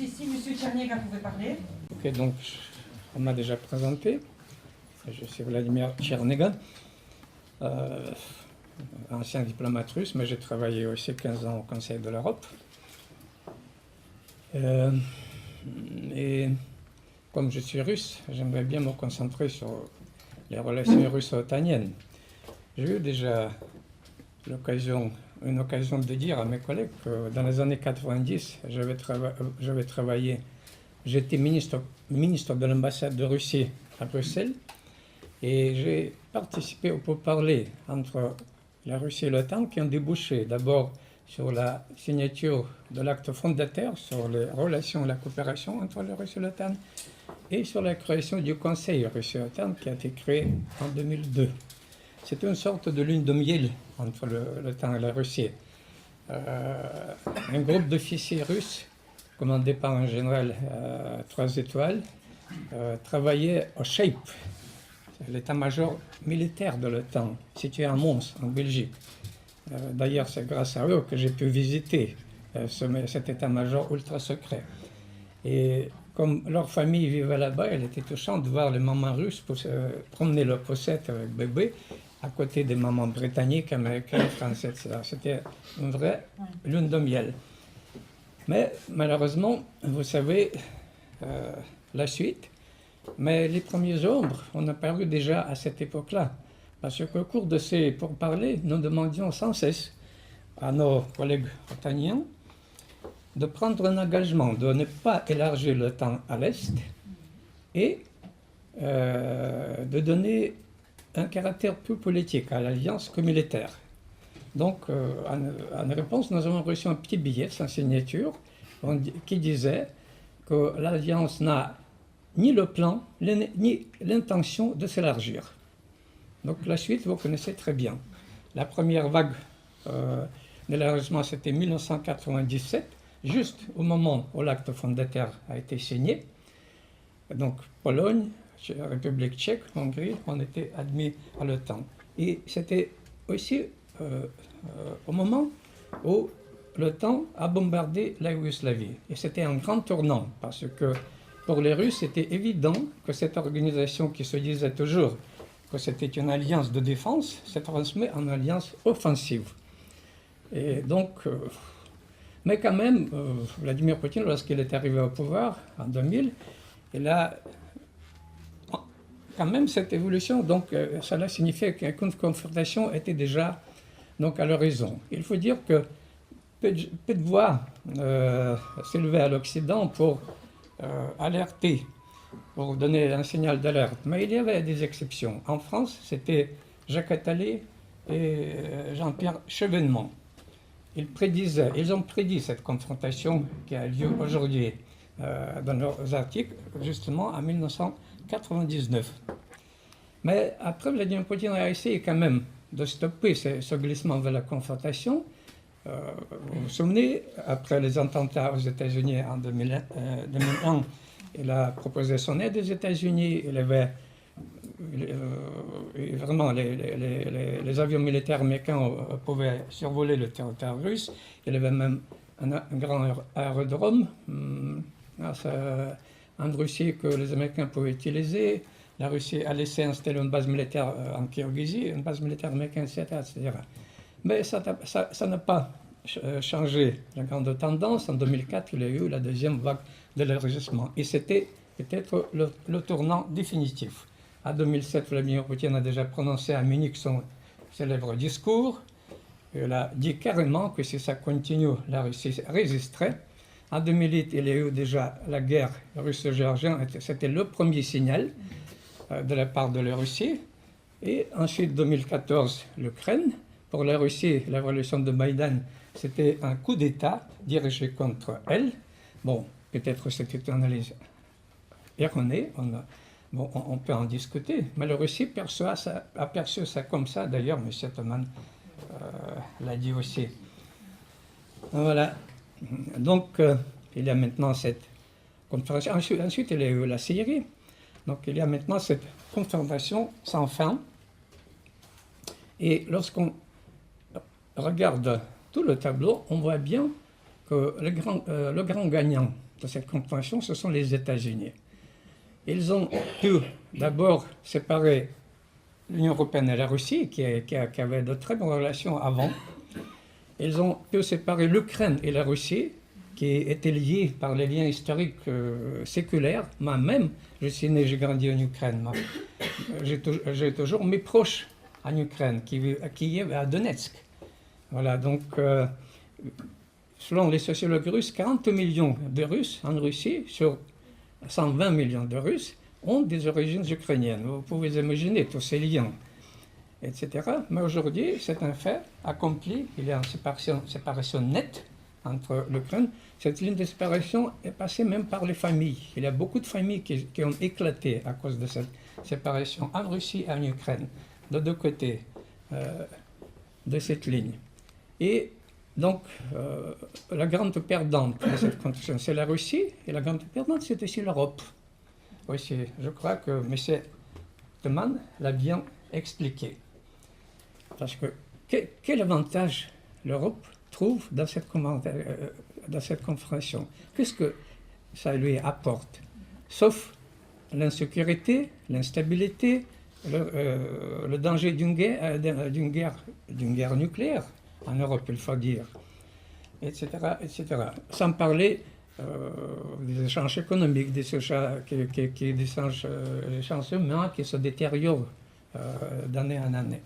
ici, M. Tcherniak, vous pouvez parler. Ok, donc on m'a déjà présenté. Je suis Vladimir Tchernega, ancien diplomate russe, mais j'ai travaillé aussi 15 ans au Conseil de l'Europe. Et comme je suis russe, j'aimerais bien me concentrer sur les relations russo-otaniennes. J'ai eu déjà une occasion de dire à mes collègues que dans les années 90, j'avais travaillé, j'étais ministre de l'ambassade de Russie à Bruxelles et j'ai participé aux pourparlers entre la Russie et l'OTAN qui ont débouché d'abord sur la signature de l'acte fondateur sur les relations et la coopération entre la Russie et l'OTAN et sur la création du Conseil Russie-OTAN qui a été créé en 2002. C'était une sorte de lune de miel entre l'OTAN et la Russie. Un groupe d'officiers russes, commandé par un général 3 étoiles, travaillait au SHAPE, l'état-major militaire de l'OTAN, situé à Mons, en Belgique. D'ailleurs, c'est grâce à eux que j'ai pu visiter cet état-major ultra secret. Et comme leur famille vivait là-bas, il était touchant de voir les mamans russes promener leur poussette avec bébé à côté des mamans britanniques, américaines, françaises. C'était une vraie lune de miel. Mais malheureusement, vous savez, la suite, mais les premiers ombres ont apparu déjà à cette époque-là. Parce qu'au cours de ces pourparlers, nous demandions sans cesse à nos collègues otaniens de prendre un engagement de ne pas élargir l'OTAN à l'Est et de donner un caractère plus politique à l'alliance que militaire. Donc, en réponse, nous avons reçu un petit billet sans signature qui disait que l'alliance n'a ni le plan, ni l'intention de s'élargir. Donc la suite, vous connaissez très bien. La première vague d'élargissement, c'était 1997, juste au moment où l'acte fondateur a été signé. Donc Pologne, République tchèque, Hongrie, on était admis à l'OTAN. Et c'était aussi au moment où l'OTAN a bombardé la Yougoslavie. Et c'était un grand tournant, parce que pour les Russes, c'était évident que cette organisation qui se disait toujours que c'était une alliance de défense se transmet en alliance offensive. Et donc, mais quand même, Vladimir Poutine, lorsqu'il est arrivé au pouvoir en 2000, il a quand même cette évolution. Donc, cela signifiait qu'une confrontation était déjà donc, à l'horizon. Il faut dire que peu de voix s'élevaient à l'Occident pour alerter, pour donner un signal d'alerte. Mais il y avait des exceptions. En France, c'était Jacques Attali et Jean-Pierre Chevènement. Ils ont prédit cette confrontation qui a lieu aujourd'hui dans leurs articles, justement en 1999. Mais après, Vladimir Poutine a essayé quand même de stopper ce glissement vers la confrontation. Vous vous souvenez, après les attentats aux États-Unis en 2001, il a proposé son aide aux États-Unis. Il avait vraiment les avions militaires américains pouvaient survoler le territoire russe. Il y avait même un grand aérodrome en Russie que les Américains pouvaient utiliser. La Russie a laissé installer une base militaire en Kirghizie, une base militaire américaine, etc. Mais ça n'a pas changé la grande tendance. En 2004, il y a eu la deuxième vague de l'élargissement. Et c'était peut-être le tournant définitif. En 2007, Vladimir Poutine a déjà prononcé à Munich son célèbre discours. Il a dit carrément que si ça continue, la Russie résisterait. En 2008, il y a eu déjà la guerre russo-géorgienne. C'était le premier signal de la part de la Russie. Et ensuite, 2014, l'Ukraine. Pour la Russie, la révolution de Maïdan, c'était un coup d'État dirigé contre elle. Bon, peut-être c'était une analyse erronée, on peut en discuter, mais la Russie a perçu ça comme ça. D'ailleurs, M. Thoman l'a dit aussi. Voilà. Donc, il y a maintenant cette confrontation. Ensuite, il y a eu la Syrie. Donc, il y a maintenant cette confrontation sans fin. Et lorsqu'on regarde tout le tableau, on voit bien que le grand gagnant de cette compréhension, ce sont les États-Unis. Ils ont pu d'abord séparer l'Union européenne et la Russie, qui avait de très bonnes relations avant. Ils ont pu séparer l'Ukraine et la Russie, qui étaient liés par les liens historiques séculaires. Moi-même, je suis né, j'ai grandi en Ukraine. J'ai toujours mes proches en Ukraine, qui vivent à Donetsk. Voilà, donc, selon les sociologues russes, 40 millions de Russes en Russie, sur 120 millions de Russes, ont des origines ukrainiennes. Vous pouvez imaginer tous ces liens, etc. Mais aujourd'hui, c'est un fait accompli. Il y a une séparation nette entre l'Ukraine. Cette ligne de séparation est passée même par les familles. Il y a beaucoup de familles qui ont éclaté à cause de cette séparation en Russie et en Ukraine, de deux côtés de cette ligne. Et donc, la grande perdante de cette construction, c'est la Russie, et la grande perdante, c'est aussi l'Europe. Aussi, je crois que M. Teman l'a bien expliqué. Parce que quel avantage l'Europe trouve dans cette confrontation? Qu'est-ce que ça lui apporte? Sauf l'insécurité, l'instabilité, le danger d'une guerre nucléaire en Europe, il faut dire, etc., etc. Sans parler des échanges économiques, des échanges humains qui se détériorent d'année en année.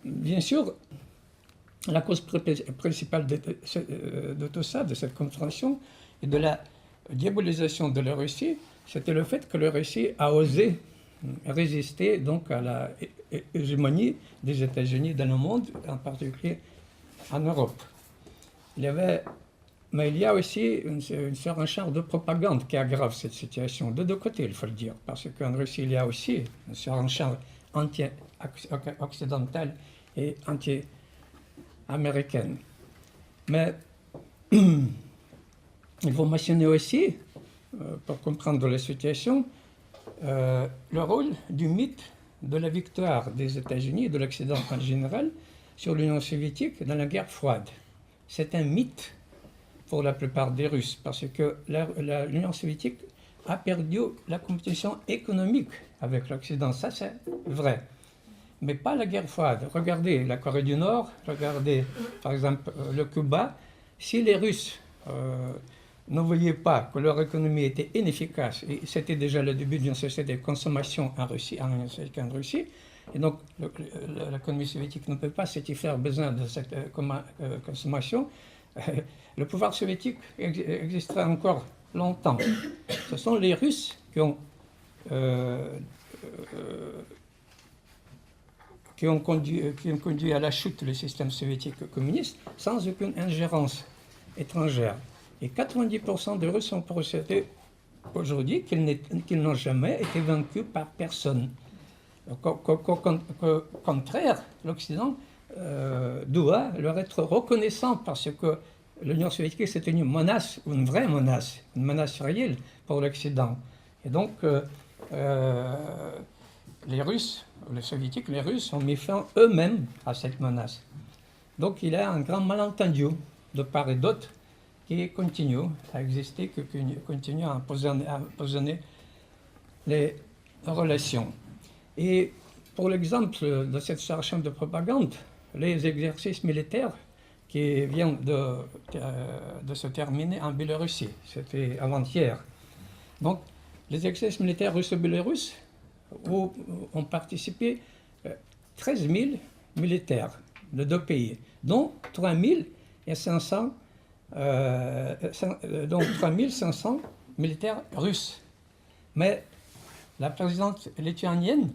Bien sûr, la cause principale de tout ça, de cette confrontation et de la diabolisation de la Russie, c'était le fait que la Russie a osé résister donc à l'hégémonie des États-Unis dans le monde, en particulier en Europe. Mais il y a aussi une surenchère de propagande qui aggrave cette situation, de deux côtés, il faut le dire, parce qu'en Russie, il y a aussi une surenchère anti-occidentale et anti-américaine. Mais il faut mentionner aussi, pour comprendre la situation, le rôle du mythe de la victoire des États-Unis et de l'Occident en général sur l'Union soviétique dans la guerre froide. C'est un mythe pour la plupart des Russes, parce que l'Union soviétique a perdu la compétition économique avec l'Occident, ça c'est vrai. Mais pas la guerre froide. Regardez la Corée du Nord, regardez par exemple le Cuba. Si les Russes ne voyaient pas que leur économie était inefficace, et c'était déjà le début d'une société de consommation en Russie, en Russie, et donc l'économie soviétique ne peut pas satisfaire besoin de cette consommation, le pouvoir soviétique existera encore longtemps. Ce sont les Russes qui ont conduit à la chute du système soviétique communiste sans aucune ingérence étrangère. Et 90% des Russes sont persuadés aujourd'hui qu'ils n'ont jamais été vaincus par personne. Au contraire, l'Occident doit leur être reconnaissant parce que l'Union soviétique, c'était une menace, une vraie menace, une menace réelle pour l'Occident. Et donc, les Russes, les Soviétiques, les Russes ont mis fin eux-mêmes à cette menace. Donc, il y a un grand malentendu de part et d'autre qui continue à exister, qui continue à empoisonner les relations. Et pour l'exemple de cette charge de propagande, les exercices militaires qui viennent de se terminer en Biélorussie, c'était avant-hier. Donc, les exercices militaires russo-biélorusses où ont participé 13 000 militaires de deux pays, dont 3 500 militaires russes. Mais la présidente lituanienne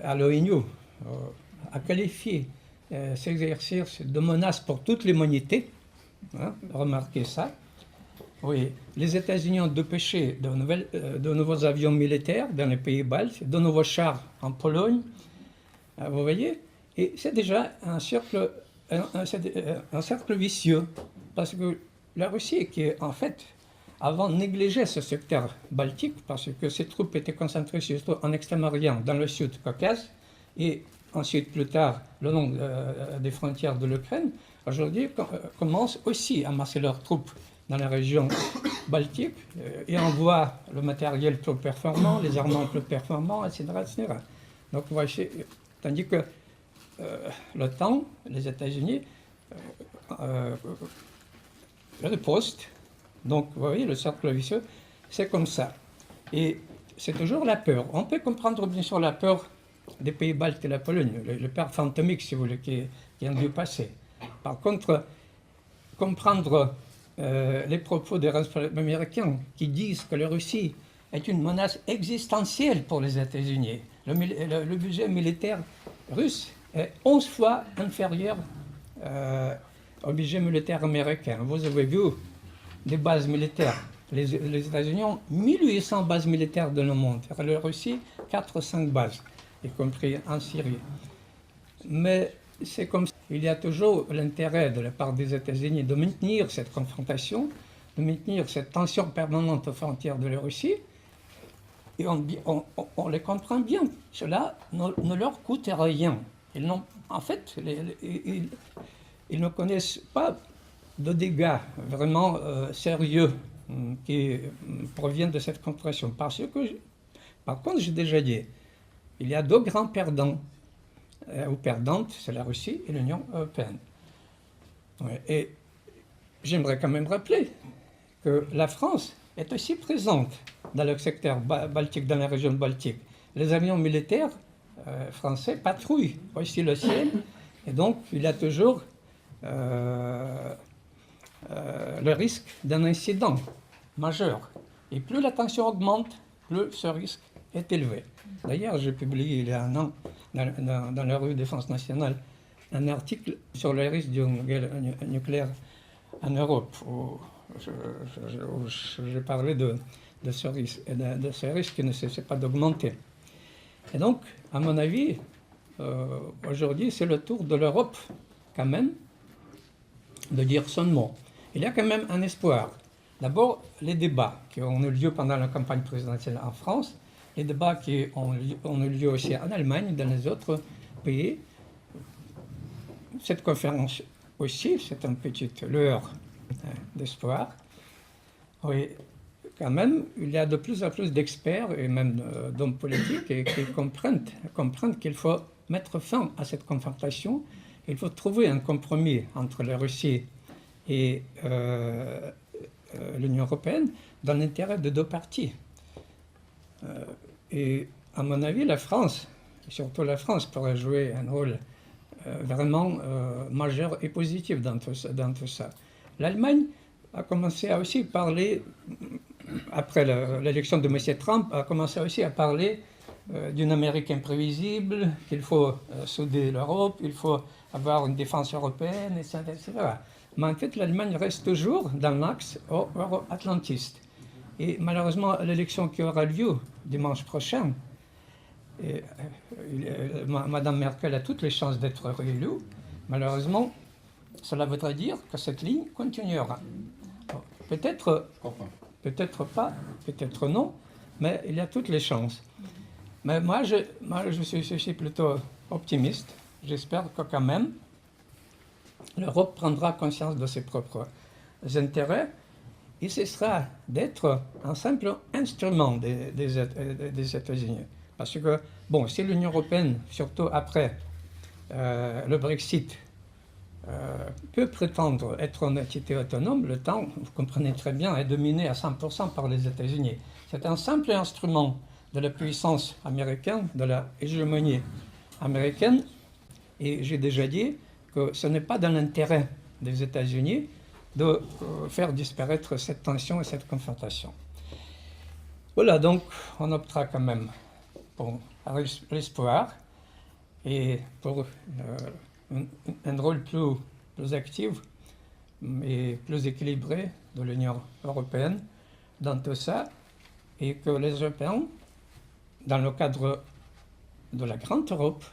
à l'ONU a qualifié ces exercices de menace pour toute l'humanité. Hein, remarquez ça. Oui, les États-Unis ont dépêché de nouveaux avions militaires dans les pays baltes, de nouveaux chars en Pologne. Vous voyez? Et c'est déjà un cercle vicieux. Parce que la Russie, qui en fait, avant négligeait ce secteur baltique, parce que ses troupes étaient concentrées surtout en Extrême-Orient, dans le sud du Caucase, et ensuite, plus tard, le long des frontières de l'Ukraine, aujourd'hui, commencent aussi à masser leurs troupes dans la région baltique et envoient le matériel plus performant, les armements plus performants, etc. etc. Donc, voici, tandis que l'OTAN, les États-Unis, ripostent. Donc, vous voyez, le cercle vicieux, c'est comme ça. Et c'est toujours la peur. On peut comprendre bien sûr la peur des pays baltes et la Pologne, le peur fantomique, si vous voulez, qui a dû passer. Par contre, comprendre les propos des responsables américains qui disent que la Russie est une menace existentielle pour les États-Unis. Le budget militaire russe est 11 fois inférieur au budget militaire américain. Vous avez vu des bases militaires. Les États-Unis ont 1800 bases militaires dans le monde. La Russie, 4 ou 5 bases, y compris en Syrie. Mais c'est comme ça. Il y a toujours l'intérêt de la part des États-Unis de maintenir cette confrontation, de maintenir cette tension permanente aux frontières de la Russie. Et on les comprend bien. Cela ne leur coûte rien. En fait, ils ne connaissent pas de dégâts vraiment sérieux qui proviennent de cette confrontation. Par contre, j'ai déjà dit, il y a 2 grands perdants ou perdantes, c'est la Russie et l'Union européenne. Ouais, et j'aimerais quand même rappeler que la France est aussi présente dans le secteur baltique, dans la région baltique. Les avions militaires français patrouillent aussi le ciel, et donc il y a toujours le risque d'un incident majeur. Et plus la tension augmente, plus ce risque est élevé. D'ailleurs, j'ai publié il y a un an dans la revue Défense nationale un article sur les risques d'une guerre nucléaire en Europe, où je parlais de ce risque qui ne cessait pas d'augmenter. Et donc, à mon avis, aujourd'hui, c'est le tour de l'Europe, quand même, de dire son mot. Il y a quand même un espoir. D'abord, les débats qui ont eu lieu pendant la campagne présidentielle en France, les débats qui ont eu lieu aussi en Allemagne et dans les autres pays. Cette conférence aussi, c'est une petite lueur d'espoir. Oui, quand même, il y a de plus en plus d'experts et même d'hommes politiques qui comprennent qu'il faut mettre fin à cette confrontation. Il faut trouver un compromis entre la Russie et l'Union européenne dans l'intérêt de 2 parties. Et à mon avis, la France, surtout la France, pourrait jouer un rôle vraiment majeur et positif dans tout ça. L'Allemagne a commencé à aussi parler, après l'élection de M. Trump, a commencé aussi à parler d'une Amérique imprévisible, qu'il faut souder l'Europe, il faut avoir une défense européenne, etc. etc. Mais en fait, l'Allemagne reste toujours dans l'axe euro-atlantiste. Et malheureusement, l'élection qui aura lieu dimanche prochain, Mme Merkel a toutes les chances d'être réélue. Malheureusement, cela voudrait dire que cette ligne continuera. Peut-être pas, peut-être non, mais il y a toutes les chances. Mais moi, je suis plutôt optimiste. J'espère que quand même, l'Europe prendra conscience de ses propres intérêts et cessera d'être un simple instrument des États-Unis. Parce que, bon, si l'Union européenne, surtout après le Brexit, peut prétendre être une entité autonome, le temps, vous comprenez très bien, est dominé à 100% par les États-Unis. C'est un simple instrument de la puissance américaine, de la hégémonie américaine, et j'ai déjà dit que ce n'est pas dans l'intérêt des États-Unis de faire disparaître cette tension et cette confrontation. Voilà, donc on optera quand même pour l'espoir et pour un rôle plus actif et plus équilibré de l'Union européenne dans tout ça, et que les Européens, dans le cadre de la grande Europe,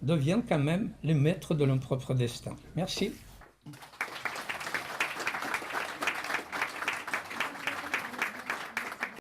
deviennent quand même les maîtres de leur propre destin. Merci.